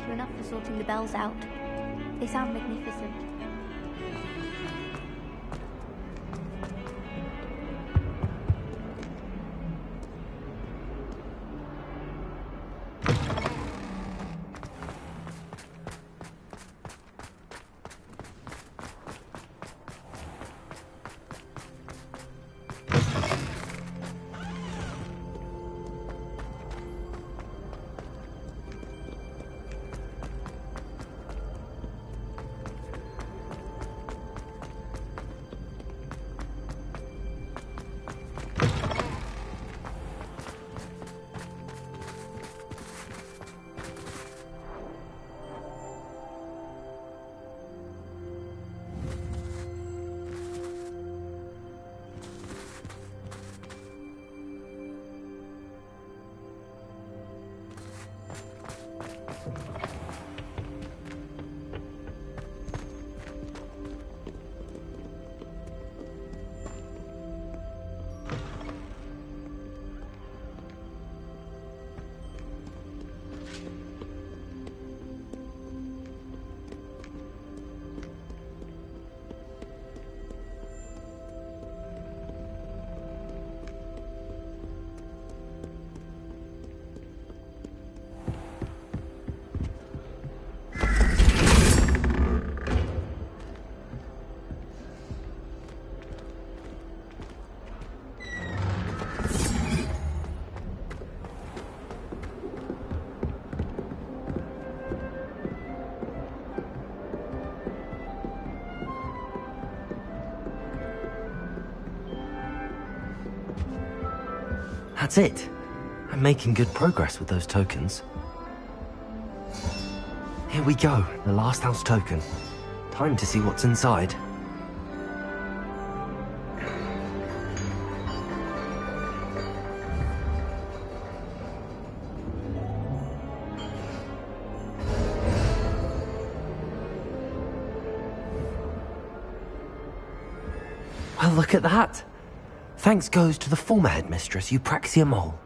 you enough for sorting the bells out. They sound magnificent. That's it. I'm making good progress with those tokens. Here we go, the last house token. Time to see what's inside. Well, look at that. Thanks goes to the former headmistress, Eupraxia Mole.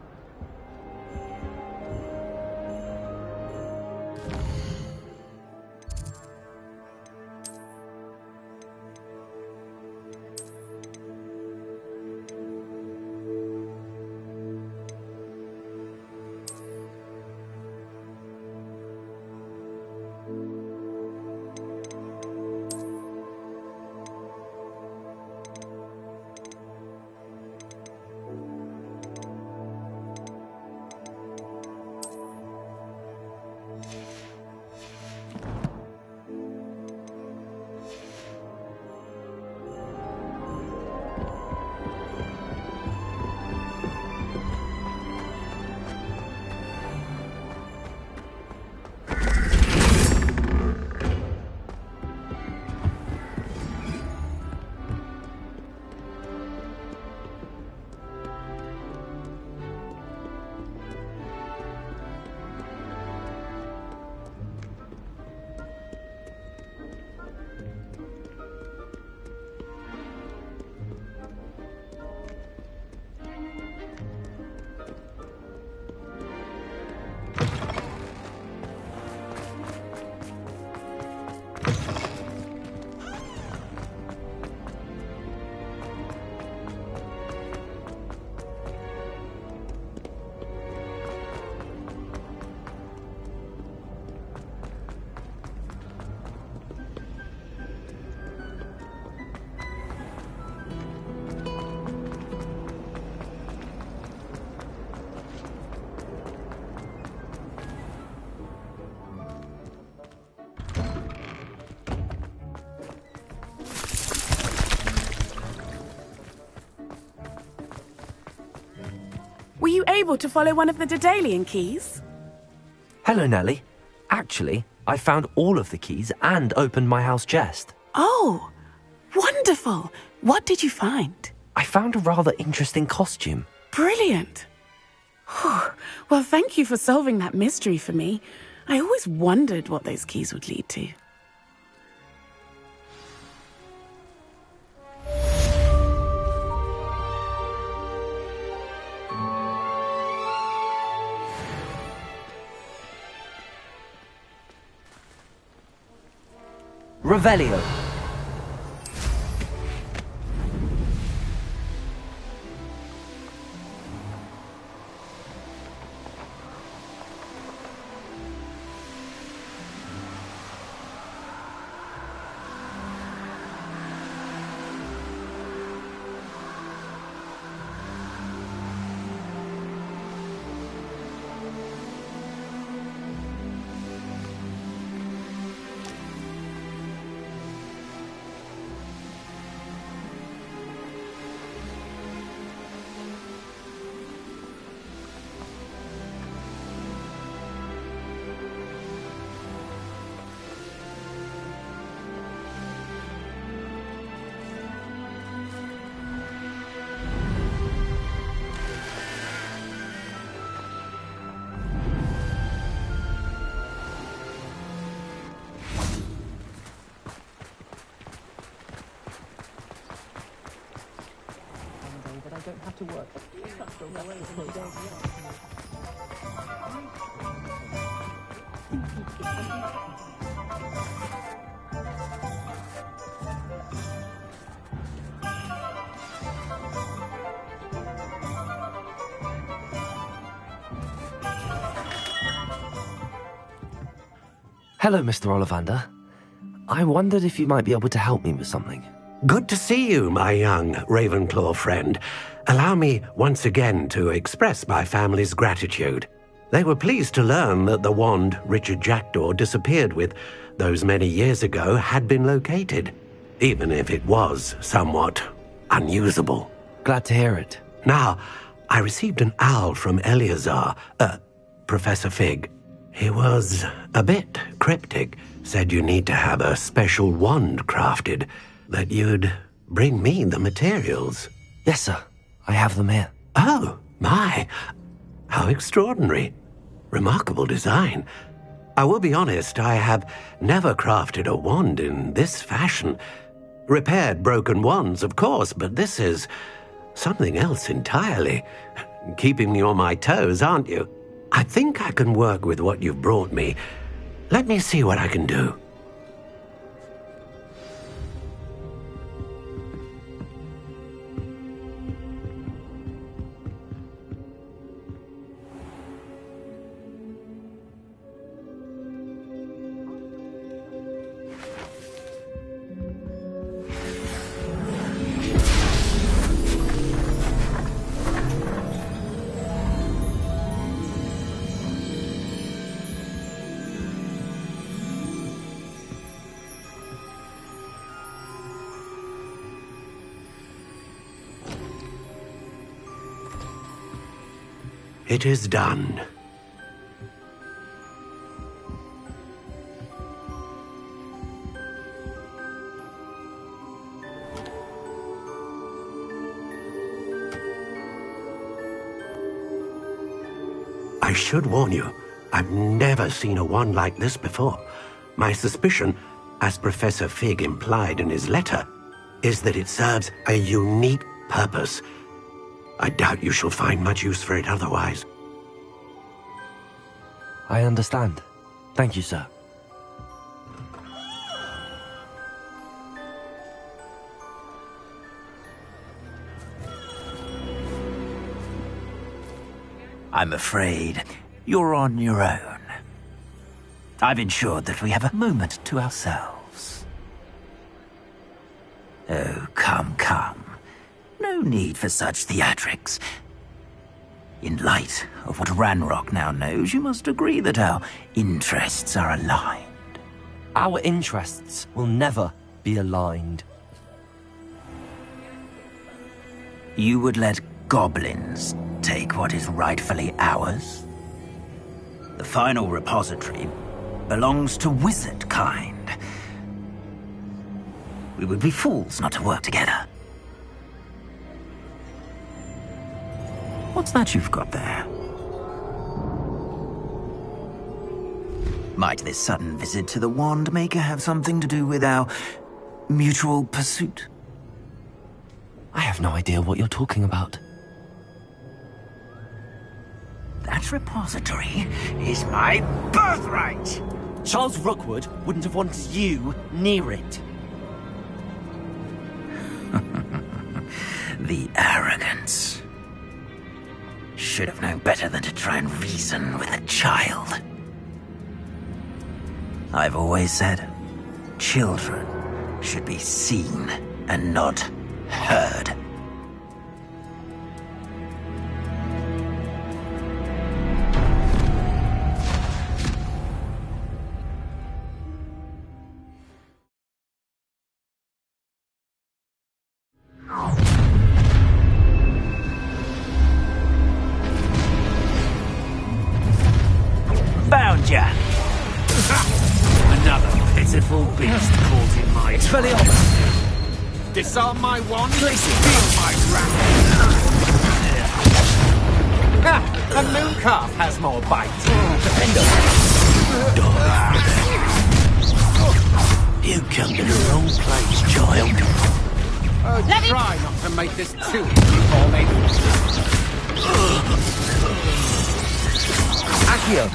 Were you able to follow one of the Daedalian keys? Hello, Nellie. Actually, I found all of the keys and opened my house chest. Oh, wonderful. What did you find? I found a rather interesting costume. Brilliant. Well, thank you for solving that mystery for me. I always wondered what those keys would lead to. Revelio. Hello, Mr. Ollivander. I wondered if you might be able to help me with something. Good to see you, my young Ravenclaw friend. Allow me once again to express my family's gratitude. They were pleased to learn that the wand Richard Jackdaw disappeared with those many years ago had been located, even if it was somewhat unusable. Glad to hear it. Now, I received an owl from Eleazar, Professor Fig. He was a bit cryptic, said you need to have a special wand crafted, that you'd bring me the materials. Yes, sir. I have them here. Oh, my. How extraordinary. Remarkable design. I will be honest, I have never crafted a wand in this fashion. Repaired broken wands, of course, but this is something else entirely. Keeping me on my toes, aren't you? I think I can work with what you've brought me. Let me see what I can do. It is done. I should warn you, I've never seen a wand like this before. My suspicion, as Professor Fig implied in his letter, is that it serves a unique purpose. I doubt you shall find much use for it otherwise. I understand. Thank you, sir. I'm afraid you're on your own. I've ensured that we have a moment to ourselves. Oh, come, come. No need for such theatrics. In light of what Ranrock now knows, you must agree that our interests are aligned. Our interests will never be aligned. You would let goblins take what is rightfully ours? The final repository belongs to wizard kind. We would be fools not to work together. What's that you've got there? Might this sudden visit to the Wand Maker have something to do with our mutual pursuit? I have no idea what you're talking about. That repository is my birthright! Charles Rookwood wouldn't have wanted you near it. The arrogance. Should have known better than to try and reason with a child. I've always said, children should be seen and not heard. Found ya! Another pitiful beast caught in my Expelliarmus! Disarm my wand, Place it. feel my wrath. A moon calf has more bite. Defender! You come to the wrong place, child. Try not to make this too easy for me. Accio!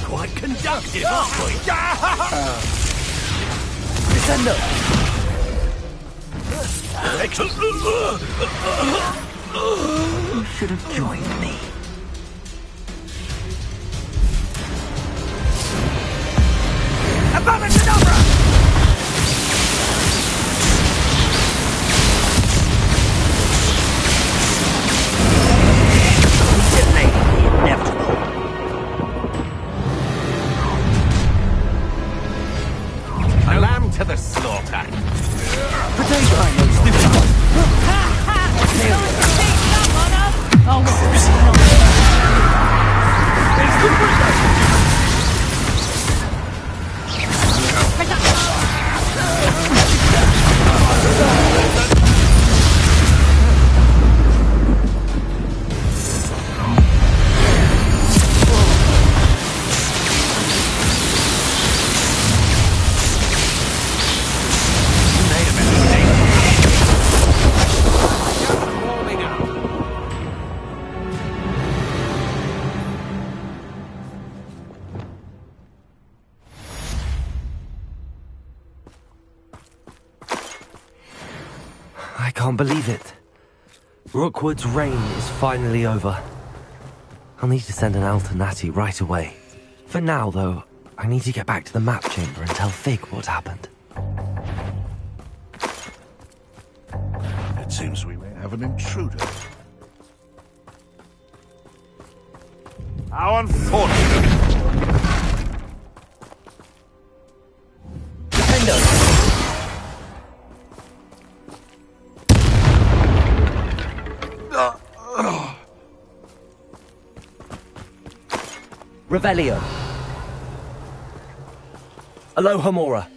Quite conductive, aren't we? Descendo! You should have joined me. Abominadabra! Detonating the inevitable. A lamb to the slaughter. Potato! Warming up. I can't believe it. Rookwood's reign is finally over. I'll need to send an alternati right away. For now, though, I need to get back to the map chamber and tell Fig what happened. It seems we may have an intruder. How unfortunate! Defender! Revelio. Alohomora.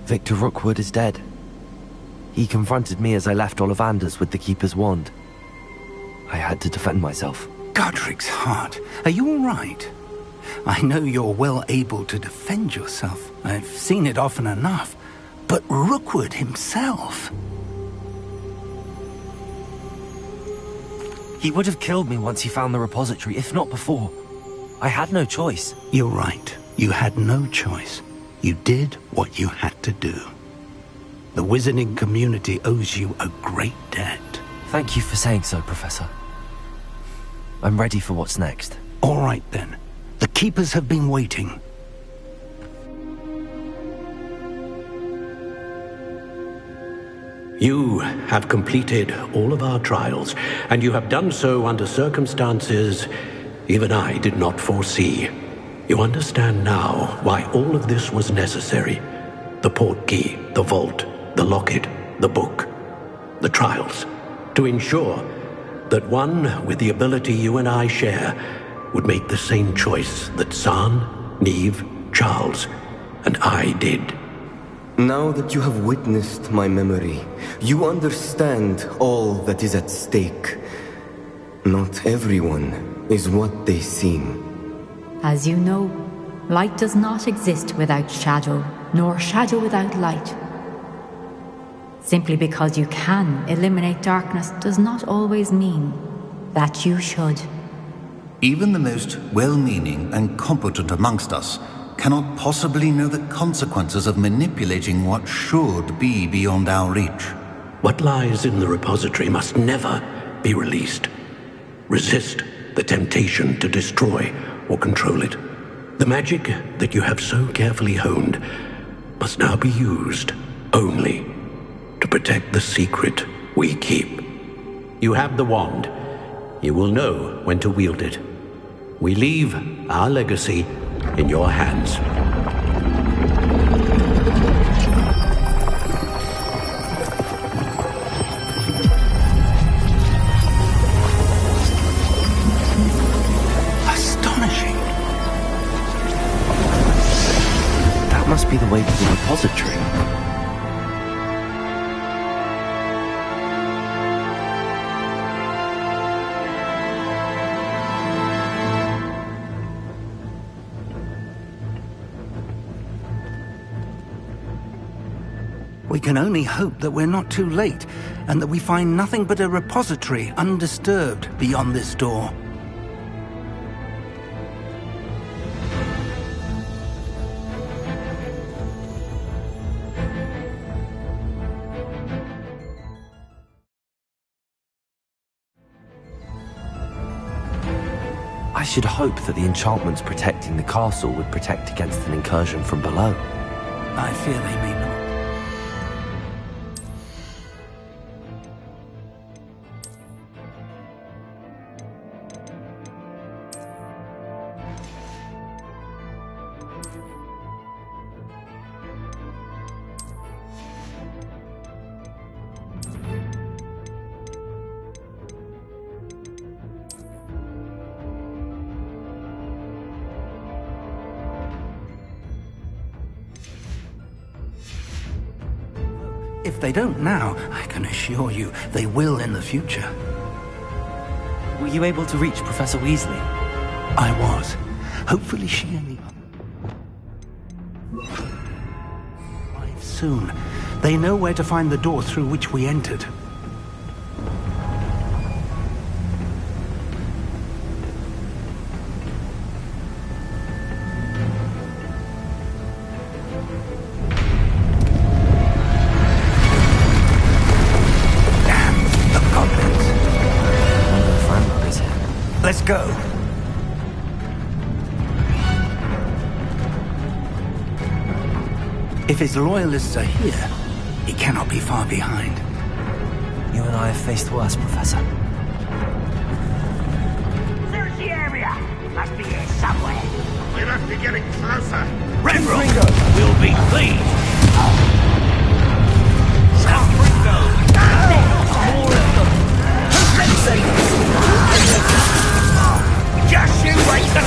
Victor Rookwood is dead. He confronted me as I left Ollivander's with the Keeper's wand. I had to defend myself. Godric's heart, are you all right? I know you're well able to defend yourself. I've seen it often enough. But Rookwood himself... He would have killed me once he found the repository, if not before. I had no choice. You're right. You had no choice. You did what you had to do. The wizarding community owes you a great debt. Thank you for saying so, Professor. I'm ready for what's next. All right, then. The Keepers have been waiting. You have completed all of our trials, and you have done so under circumstances even I did not foresee. You understand now why all of this was necessary. The portkey, the vault, the locket, the book, the trials. To ensure that one with the ability you and I share would make the same choice that San, Neve, Charles, and I did. Now that you have witnessed my memory, you understand all that is at stake. Not everyone is what they seem. As you know, light does not exist without shadow, nor shadow without light. Simply because you can eliminate darkness does not always mean that you should. Even the most well-meaning and competent amongst us cannot possibly know the consequences of manipulating what should be beyond our reach. What lies in the repository must never be released. Resist the temptation to destroy or control it. The magic that you have so carefully honed must now be used only to protect the secret we keep. You have the wand. You will know when to wield it. We leave our legacy in your hands. Astonishing. That must be the way to the repository. We can only hope that we're not too late, and that we find nothing but a repository undisturbed beyond this door. I should hope that the enchantments protecting the castle would protect against an incursion from below. I fear they may not. If they don't now, I can assure you they will in the future. Were you able to reach Professor Weasley? I was. Hopefully she and the arrive soon. They know where to find the door through which we entered. Let's go. If his loyalists are here, he cannot be far behind. You and I have faced worse, Professor. Search the area. Must be here somewhere. We must be getting closer. Renbrook will be pleased. Stop Ringo. More of them. Just you wait till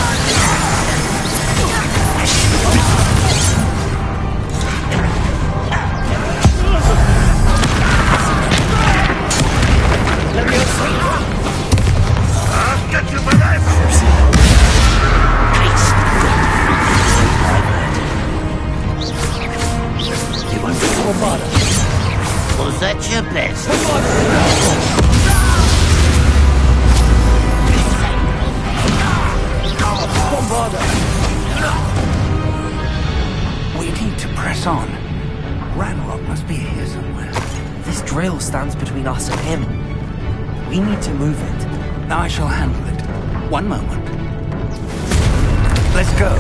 let me I'll get you for this. You want to come on? Was that your best? Come on! We need to press on. Ranrock must be here somewhere. This drill stands between us and him. We need to move it. I shall handle it. One moment. Let's go.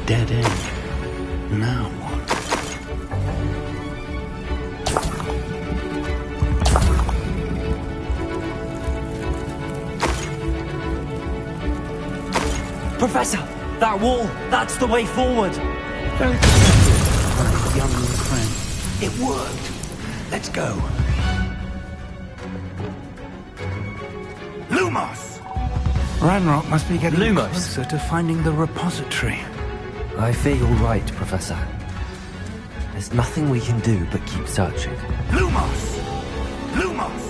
Dead end. Now what? Professor! That wall! That's the way forward! Very pathetic, my young friend. It worked. Let's go. Lumos! Ranrock must be getting Lumos. closer to finding the repository. I fear you're right, Professor. There's nothing we can do but keep searching. Lumos! Lumos!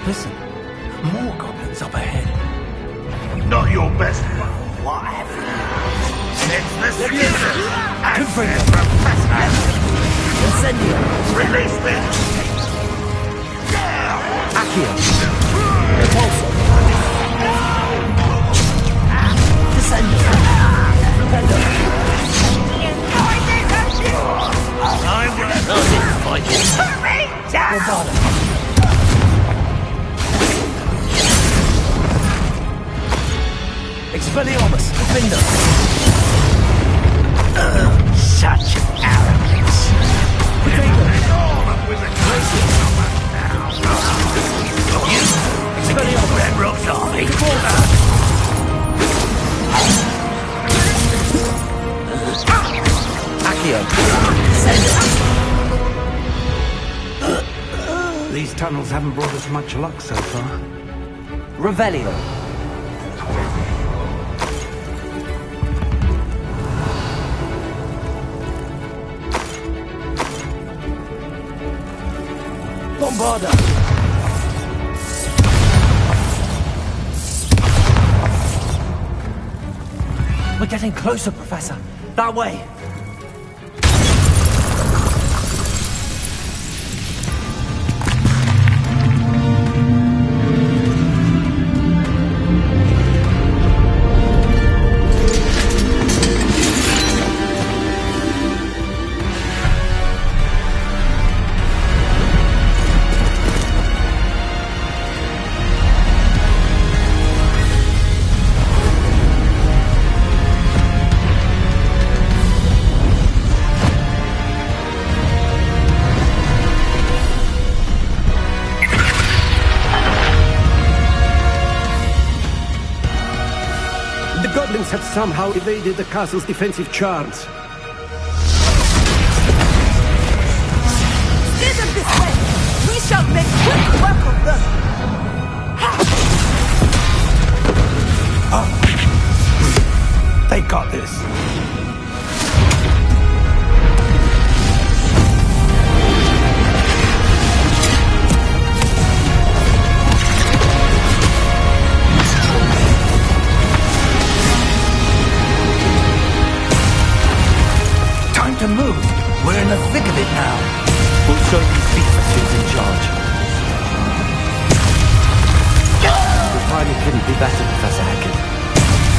Listen, more goblins up ahead. Not your best one. What have you? It's the Skinners! And their Professor! Incendio! Release me! Accio! Repulsor! Descendo! Flupendo! I will not fight you! Put me down! Bombada! Expelliarmus! Defender! Such arrogance! You! Expelliarmus! Red Rock's army! Accio! These tunnels haven't brought us much luck so far. Revelio! Bombarda! We're getting closer, Professor. That way. Have somehow evaded the castle's defensive charms. Steer them this way! We shall make quick work of them! They got this. be better, Professor Hecken.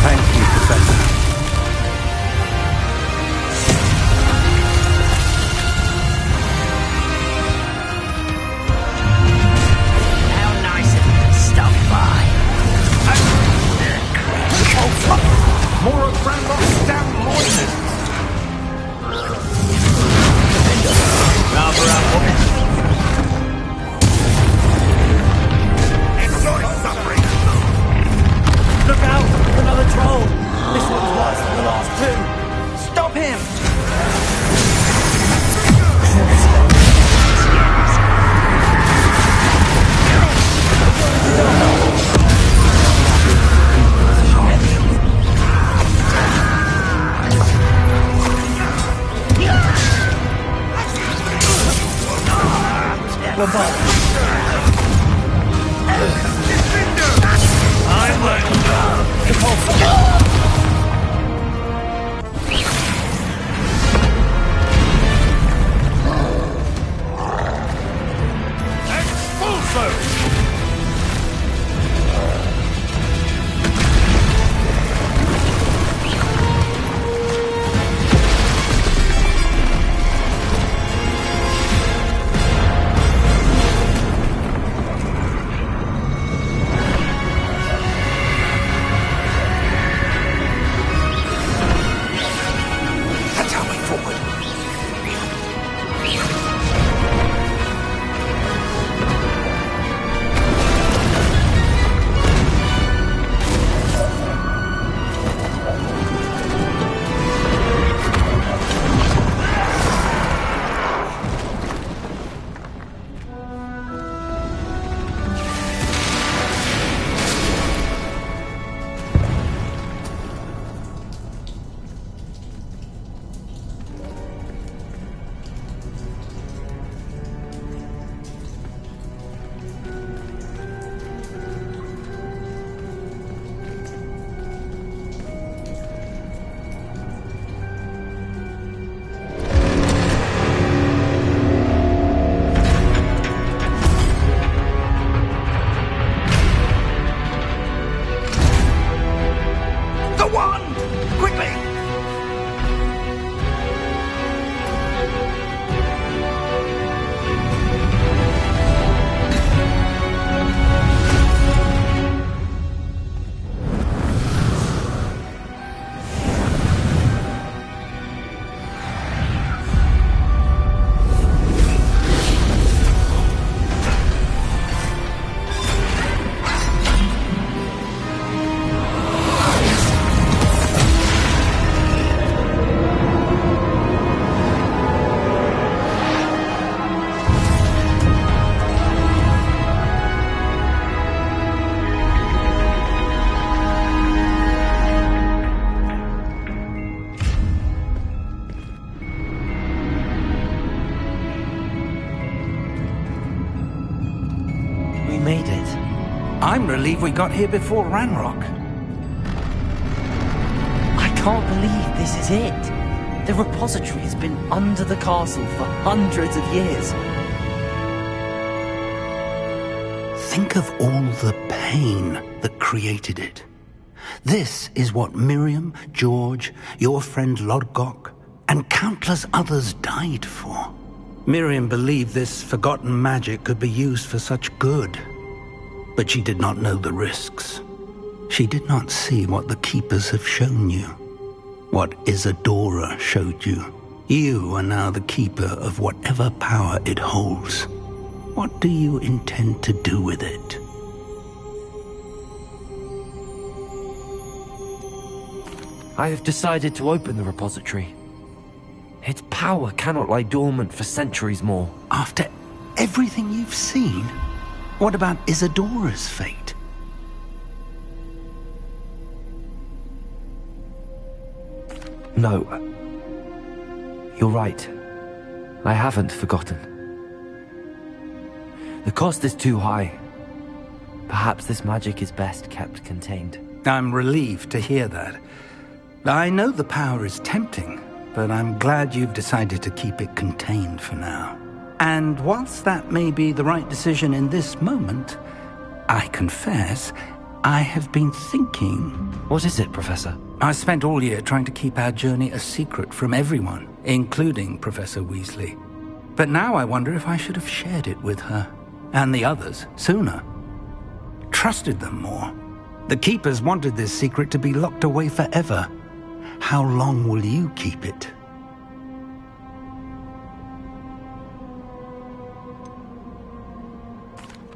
Thank you, Professor. How nice of you to stop by. More of Ranrock's damn loyalists! Cover up, woman! Enjoy suffering! Look out! Another troll! This one's worse than the last two! Stop him! Made it. I'm relieved we got here before Ranrock. I can't believe this is it. The repository has been under the castle for hundreds of years. Think of all the pain that created it. This is what Miriam, George, your friend Lodgok, and countless others died for. Miriam believed this forgotten magic could be used for such good. But she did not know the risks. She did not see what the Keepers have shown you. What Isadora showed you. You are now the Keeper of whatever power it holds. What do you intend to do with it? I have decided to open the repository. Its power cannot lie dormant for centuries more. After everything you've seen? What about Isadora's fate? No. You're right. I haven't forgotten. The cost is too high. Perhaps this magic is best kept contained. I'm relieved to hear that. I know the power is tempting, but I'm glad you've decided to keep it contained for now. And whilst that may be the right decision in this moment, I confess, I have been thinking. What is it, Professor? I spent all year trying to keep our journey a secret from everyone, including Professor Weasley. But now I wonder if I should have shared it with her, and the others, sooner. Trusted them more. The Keepers wanted this secret to be locked away forever. How long will you keep it?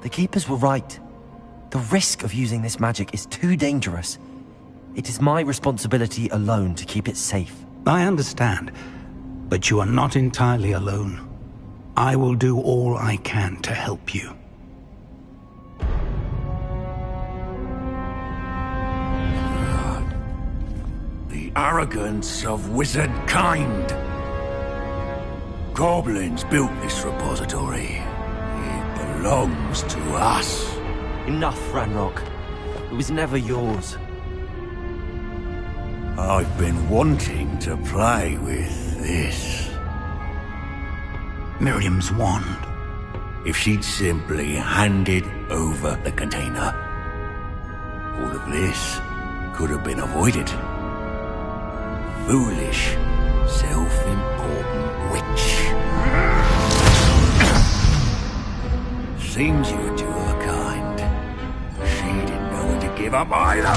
The Keepers were right. The risk of using this magic is too dangerous. It is my responsibility alone to keep it safe. I understand, but you are not entirely alone. I will do all I can to help you. The arrogance of wizard kind. Goblins built this repository. It belongs to us. Enough, Ranrock. It was never yours. I've been wanting to play with this. Miriam's wand. If she'd simply handed over the container, all of this could have been avoided. Foolish, self-important witch. Seems you were two of a kind. She didn't know when to give up either.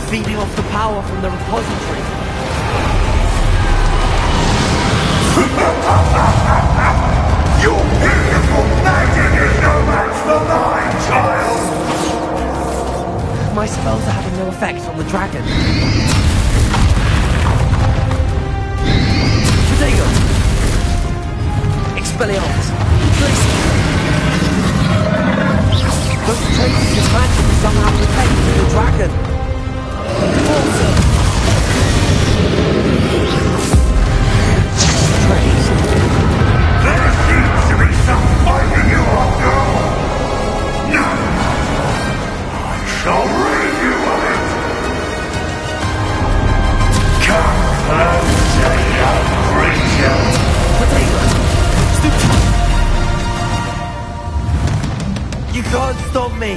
Feeding off the power from the repository. Your beautiful magic is no match for mine, child! My spells are having no effect on the dragon. Protego! Expelliarmus! Those traces of magic somehow protect the dragon. There seems to be some fighting you after all. No! I shall rid you of it! Come closer, young creature! You can't stop me!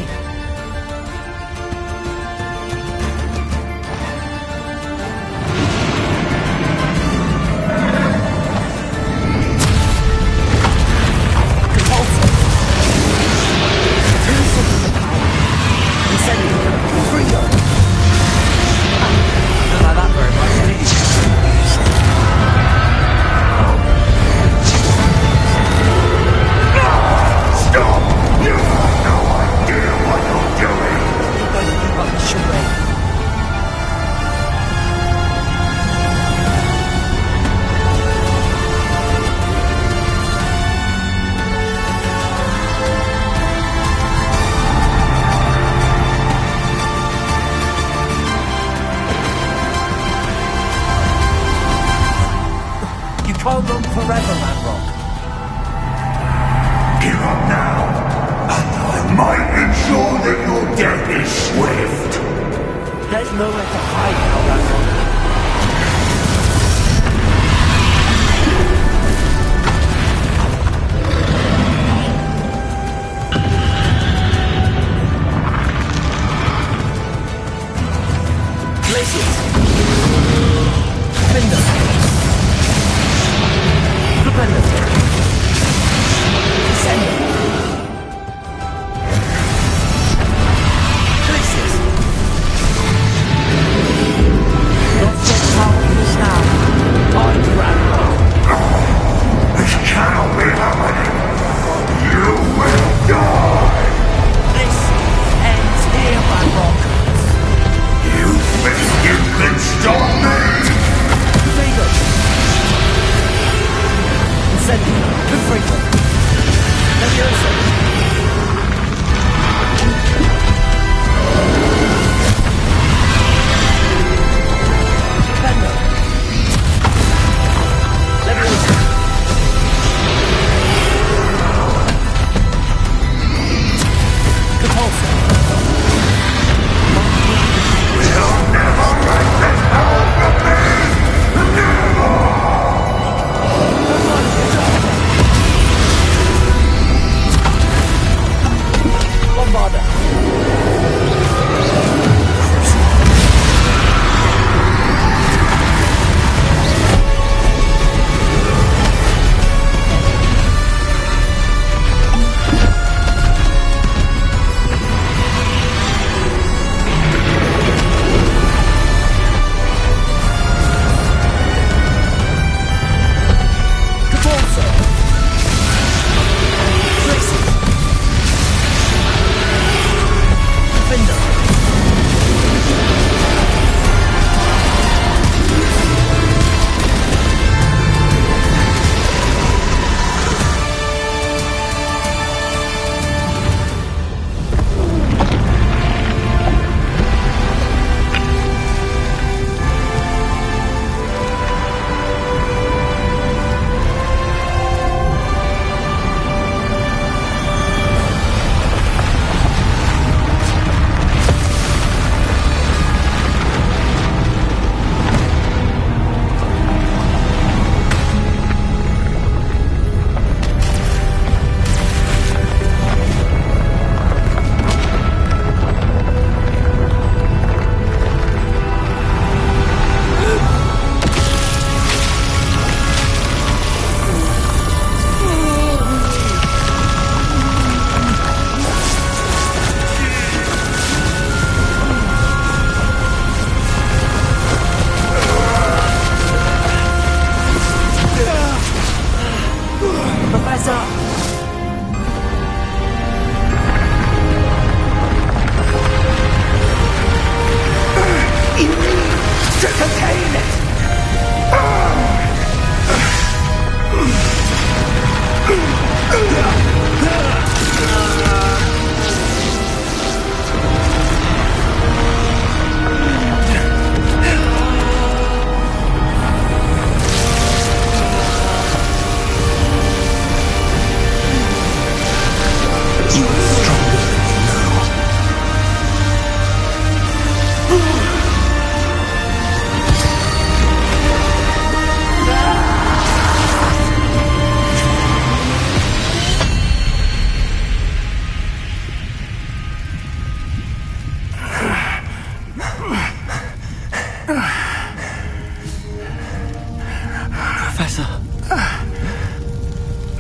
Can't run forever, Ranrock. Give up now, and I might ensure that your death is swift. There's nowhere to hide now, Ranrock. Glacius! Defender! Ascending. Confringo. Leviosa.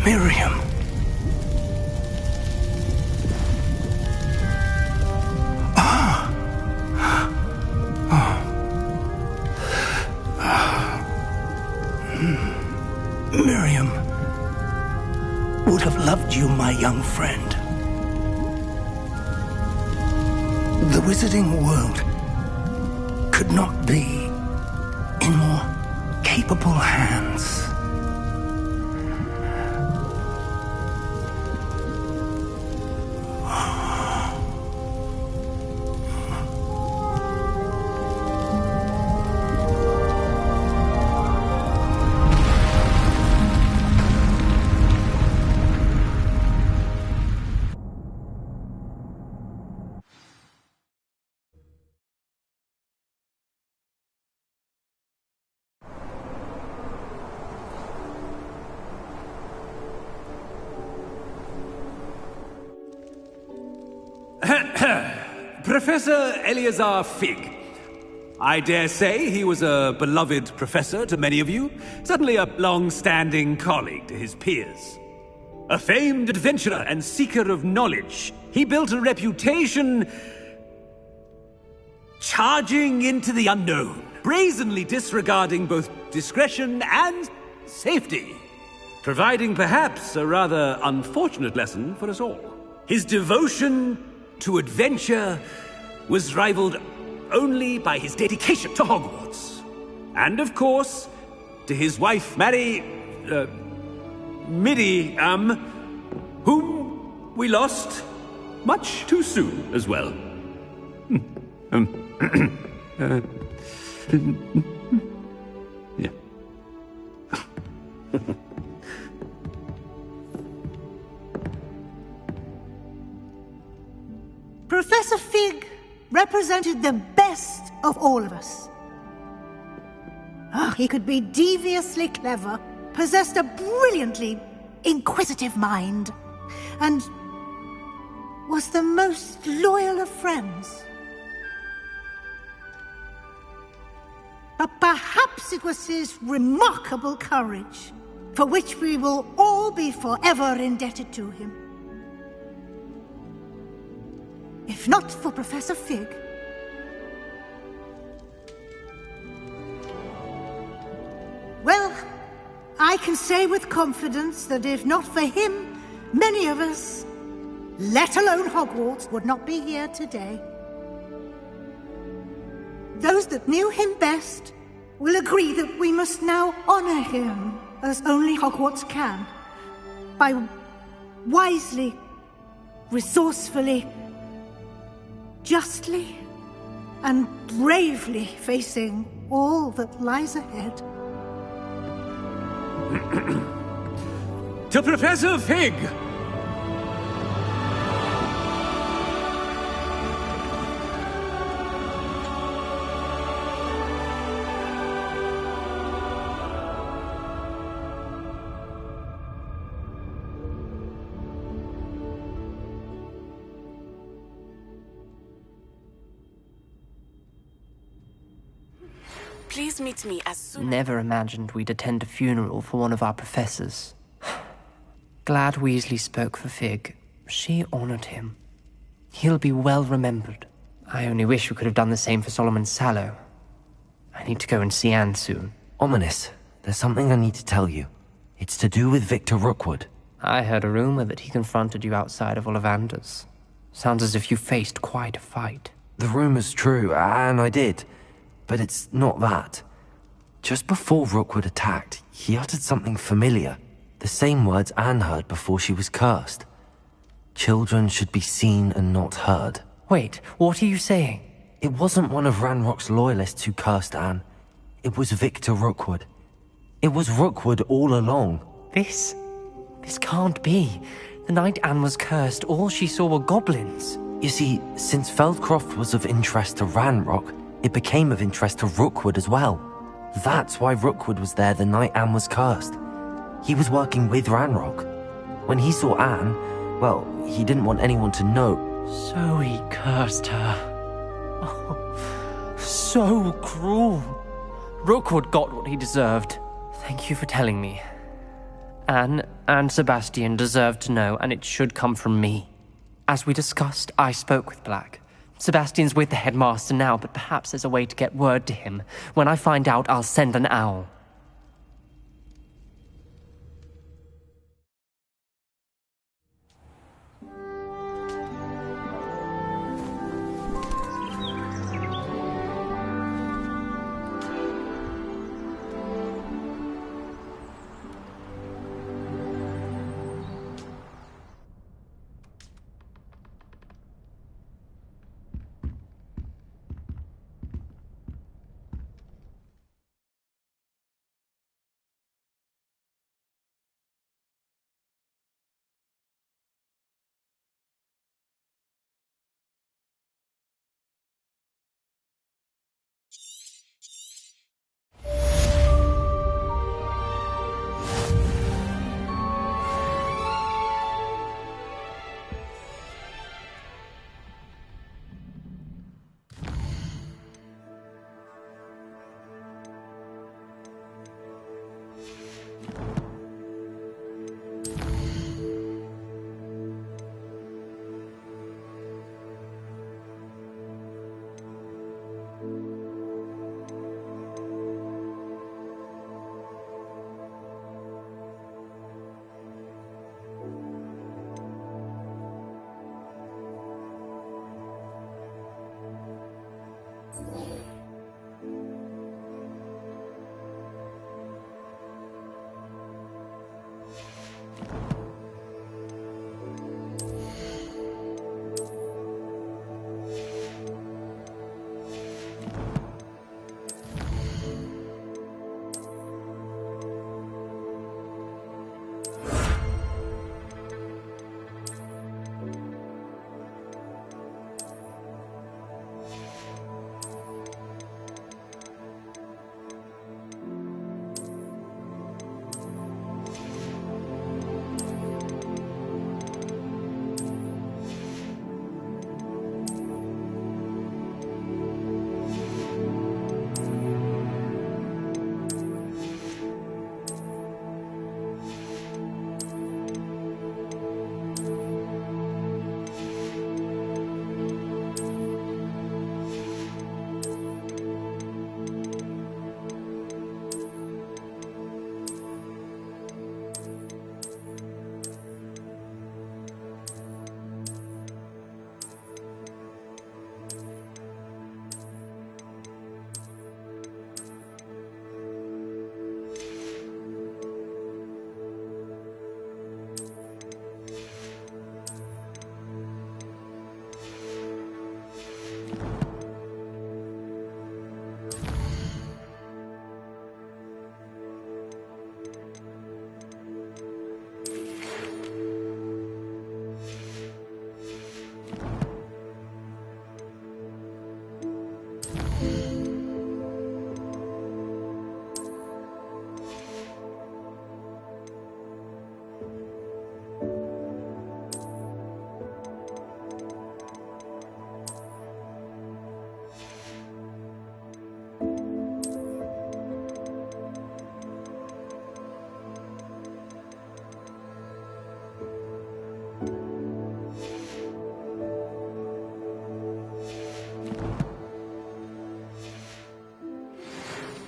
Miriam. Miriam would have loved you, my young friend. The wizarding world could not be in more capable hands. Professor Eleazar Fig. I dare say he was a beloved professor to many of you, certainly a long-standing colleague to his peers. A famed adventurer and seeker of knowledge, he built a reputation charging into the unknown, brazenly disregarding both discretion and safety, providing perhaps a rather unfortunate lesson for us all. His devotion to adventure was rivaled only by his dedication to Hogwarts. And of course, to his wife, Midi, whom we lost much too soon as well. Yeah. Professor Fig represented the best of all of us. He could be deviously clever, possessed a brilliantly inquisitive mind, and was the most loyal of friends. But perhaps it was his remarkable courage, for which we will all be forever indebted to him. If not for Professor Fig, well, I can say with confidence that if not for him, many of us, let alone Hogwarts, would not be here today. Those that knew him best will agree that we must now honor him as only Hogwarts can, by wisely, resourcefully, justly, and bravely facing all that lies ahead. To Professor Fig! Please meet me as soon. Never imagined we'd attend a funeral for one of our professors. Glad Weasley spoke for Fig. She honored him. He'll be well remembered. I only wish we could have done the same for Solomon Sallow. I need to go and see Anne soon. Ominous, there's something I need to tell you. It's to do with Victor Rookwood. I heard a rumor that he confronted you outside of Ollivander's. Sounds as if you faced quite a fight. The rumor's true, and I did. But it's not that. Just before Rookwood attacked, he uttered something familiar. The same words Anne heard before she was cursed. Children should be seen and not heard. Wait, what are you saying? It wasn't one of Ranrock's loyalists who cursed Anne. It was Victor Rookwood. It was Rookwood all along. This can't be. The night Anne was cursed, all she saw were goblins. You see, since Feldcroft was of interest to Ranrock, it became of interest to Rookwood as well. That's why Rookwood was there the night Anne was cursed. He was working with Ranrock. When he saw Anne, well, he didn't want anyone to know. So he cursed her. Oh, so cruel. Rookwood got what he deserved. Thank you for telling me. Anne and Sebastian deserved to know, and it should come from me. As we discussed, I spoke with Black. Sebastian's with the headmaster now, but perhaps there's a way to get word to him. When I find out, I'll send an owl.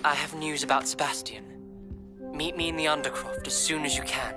I have news about Sebastian. Meet me in the Undercroft as soon as you can.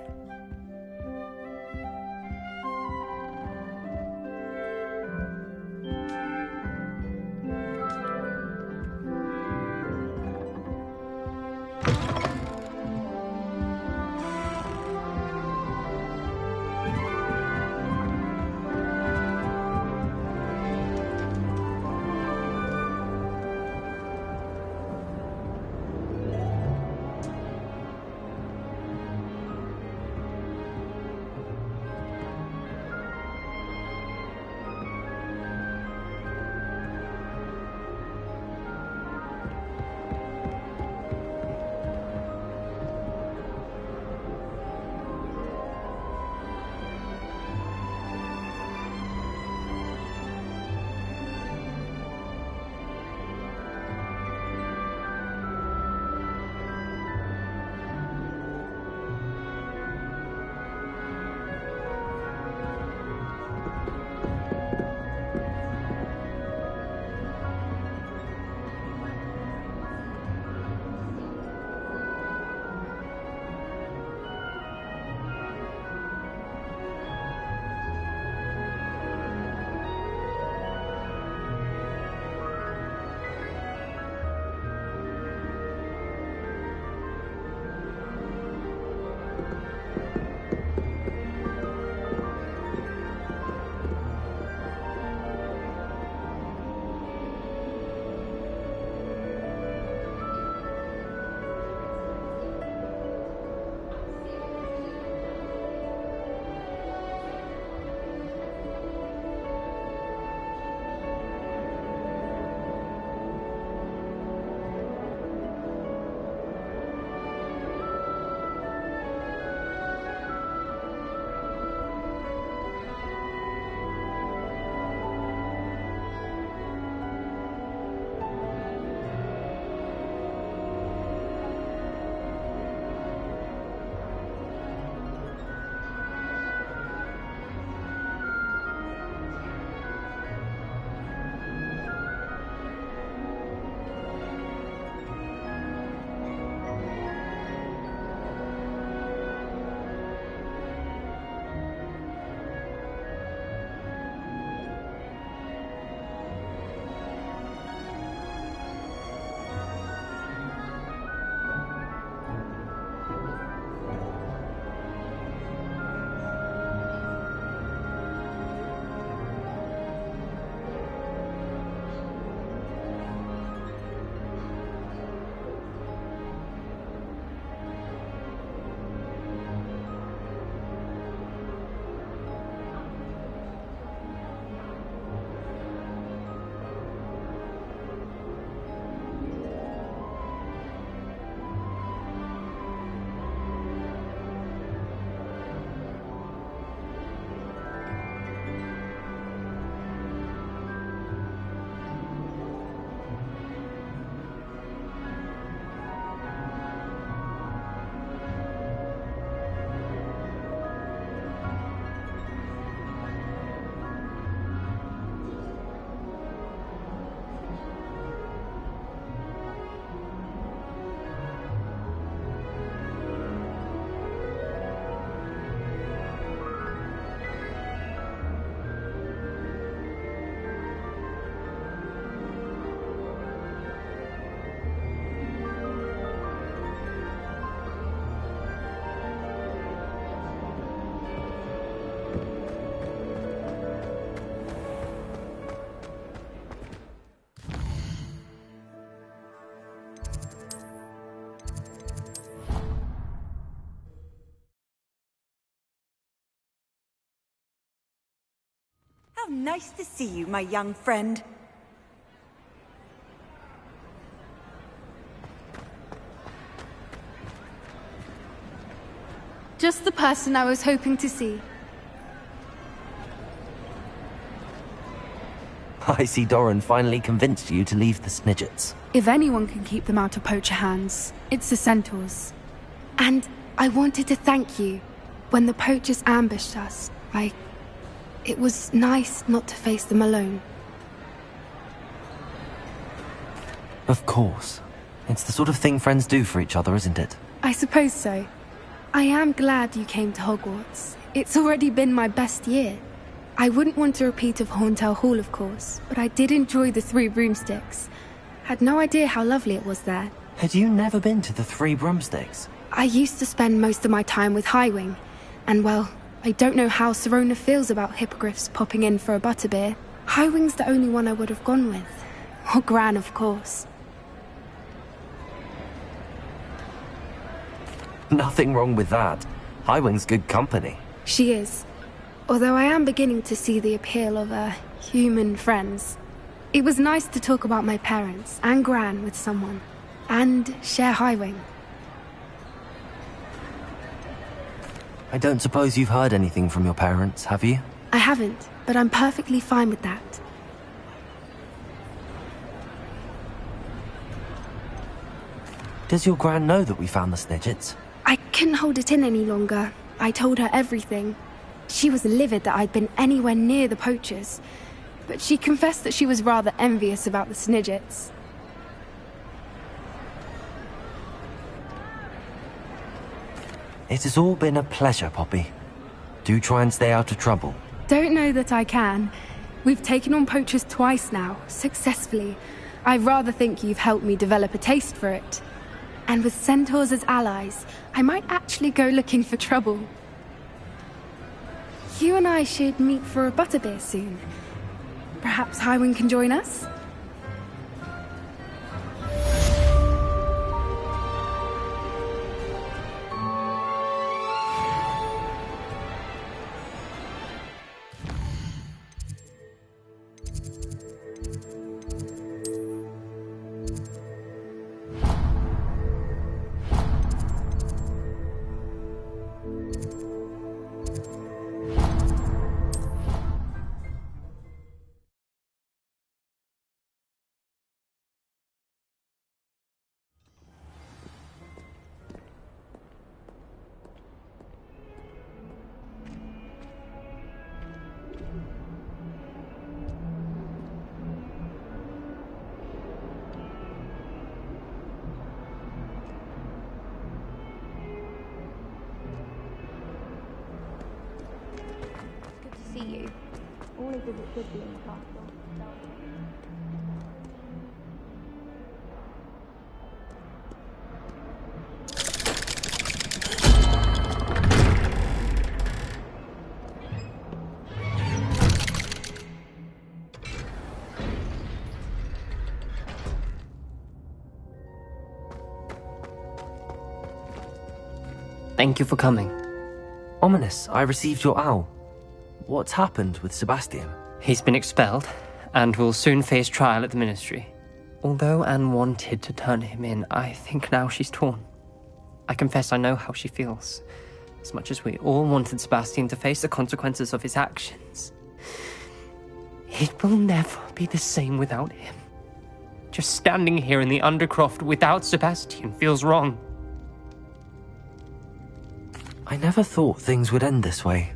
How nice to see you, my young friend. Just the person I was hoping to see. I see Doran finally convinced you to leave the Snidgets. If anyone can keep them out of poacher hands, it's the centaurs. And I wanted to thank you. When the poachers ambushed us, it was nice not to face them alone. Of course. It's the sort of thing friends do for each other, isn't it? I suppose so. I am glad you came to Hogwarts. It's already been my best year. I wouldn't want a repeat of Horntail Hall, of course, but I did enjoy the Three Broomsticks. Had no idea how lovely it was there. Had you never been to the Three Broomsticks? I used to spend most of my time with Highwing, and well, I don't know how Serona feels about hippogriffs popping in for a butterbeer. Highwing's the only one I would have gone with. Or Gran, of course. Nothing wrong with that. Highwing's good company. She is. Although I am beginning to see the appeal of, human friends. It was nice to talk about my parents and Gran with someone. And share Highwing. I don't suppose you've heard anything from your parents, have you? I haven't, but I'm perfectly fine with that. Does your Gran know that we found the Snidgets? I couldn't hold it in any longer. I told her everything. She was livid that I'd been anywhere near the poachers, but she confessed that she was rather envious about the Snidgets. It has all been a pleasure, Poppy. Do try and stay out of trouble. Don't know that I can. We've taken on poachers twice now, successfully. I rather think you've helped me develop a taste for it. And with centaurs as allies, I might actually go looking for trouble. You and I should meet for a butterbeer soon. Perhaps Highwing can join us? See you. Always as it should be in the castle. Thank you for coming. Ominous, I received your owl. What's happened with Sebastian? He's been expelled, and will soon face trial at the Ministry. Although Anne wanted to turn him in, I think now she's torn. I confess I know how she feels. As much as we all wanted Sebastian to face the consequences of his actions. It will never be the same without him. Just standing here in the Undercroft without Sebastian feels wrong. I never thought things would end this way.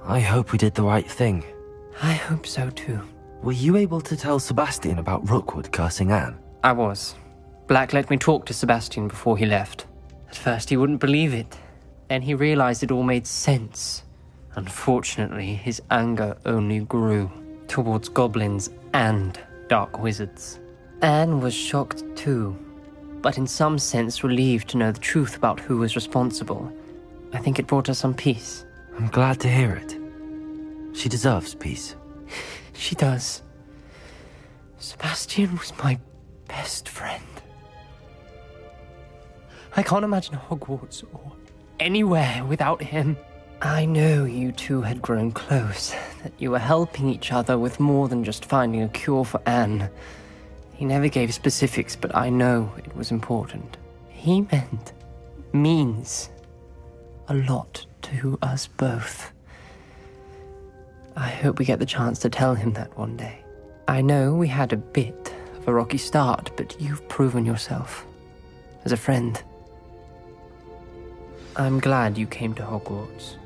I hope we did the right thing. I hope so too. Were you able to tell Sebastian about Rookwood cursing Anne? I was. Black let me talk to Sebastian before he left. At first he wouldn't believe it. Then he realized it all made sense. Unfortunately, his anger only grew towards goblins and dark wizards. Anne was shocked too, but in some sense relieved to know the truth about who was responsible. I think it brought her some peace. I'm glad to hear it. She deserves peace. She does. Sebastian was my best friend. I can't imagine Hogwarts or anywhere without him. I know you two had grown close, that you were helping each other with more than just finding a cure for Anne. He never gave specifics, but I know it was important. He means a lot to us both. I hope we get the chance to tell him that one day. I know we had a bit of a rocky start, but you've proven yourself as a friend. I'm glad you came to Hogwarts.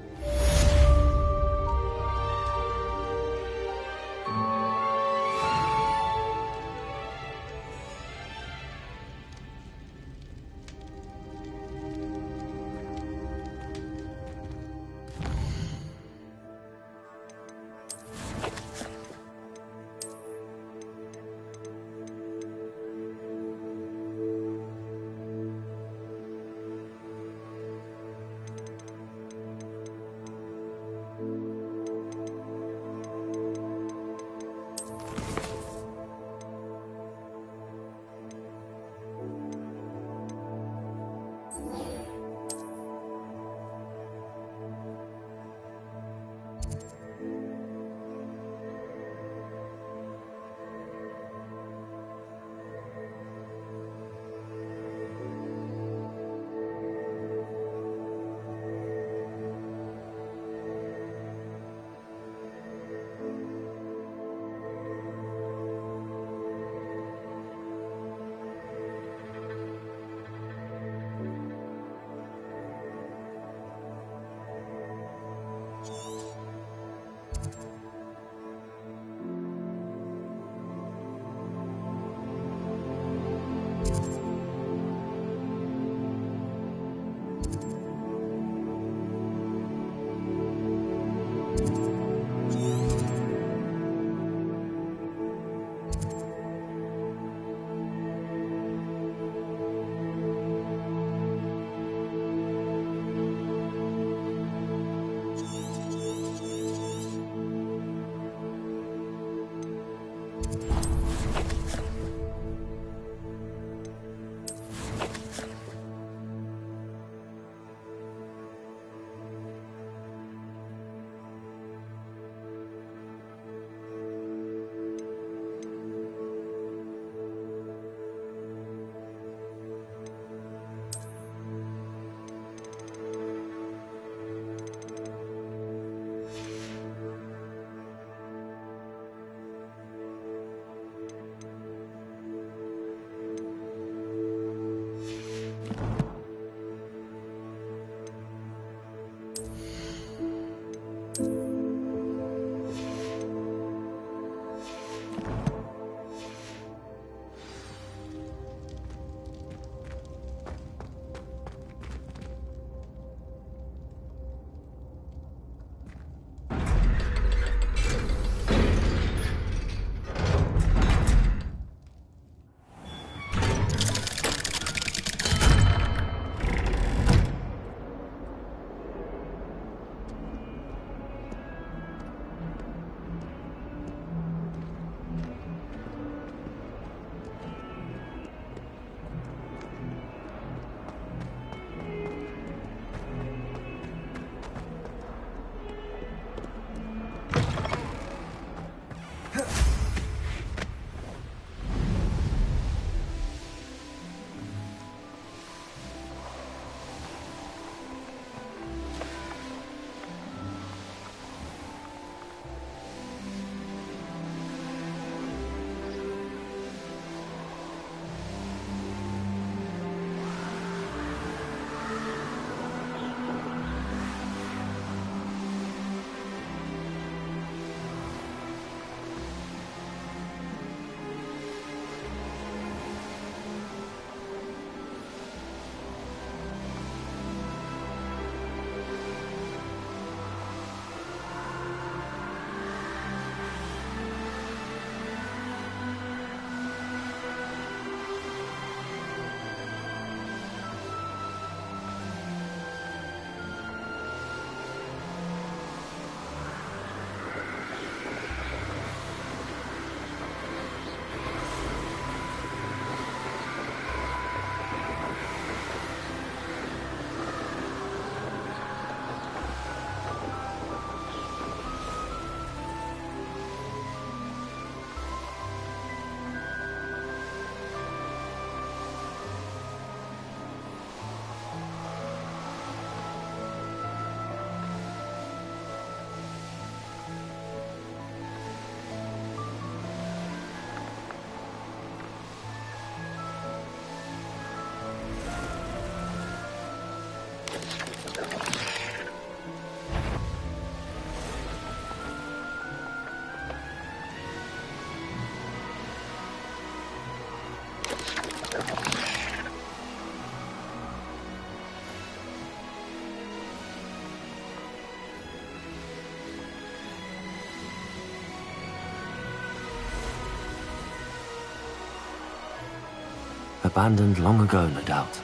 abandoned long ago, no doubt.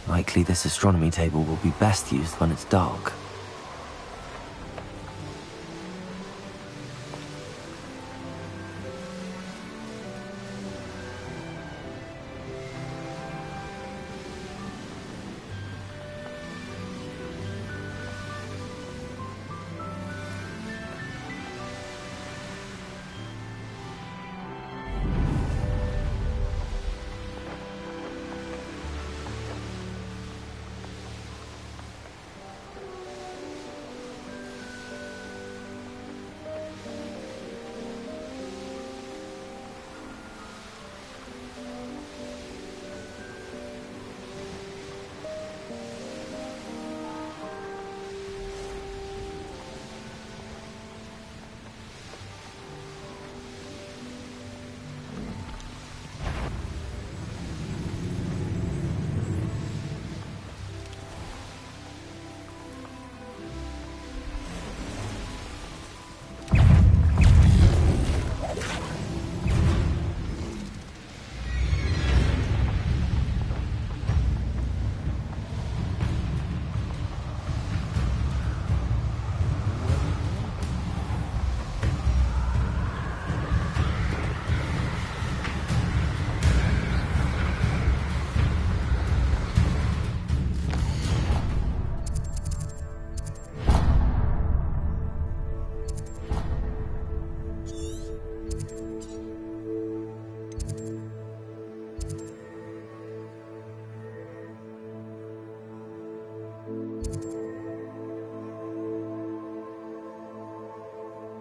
Likely this astronomy table will be best used when it's dark.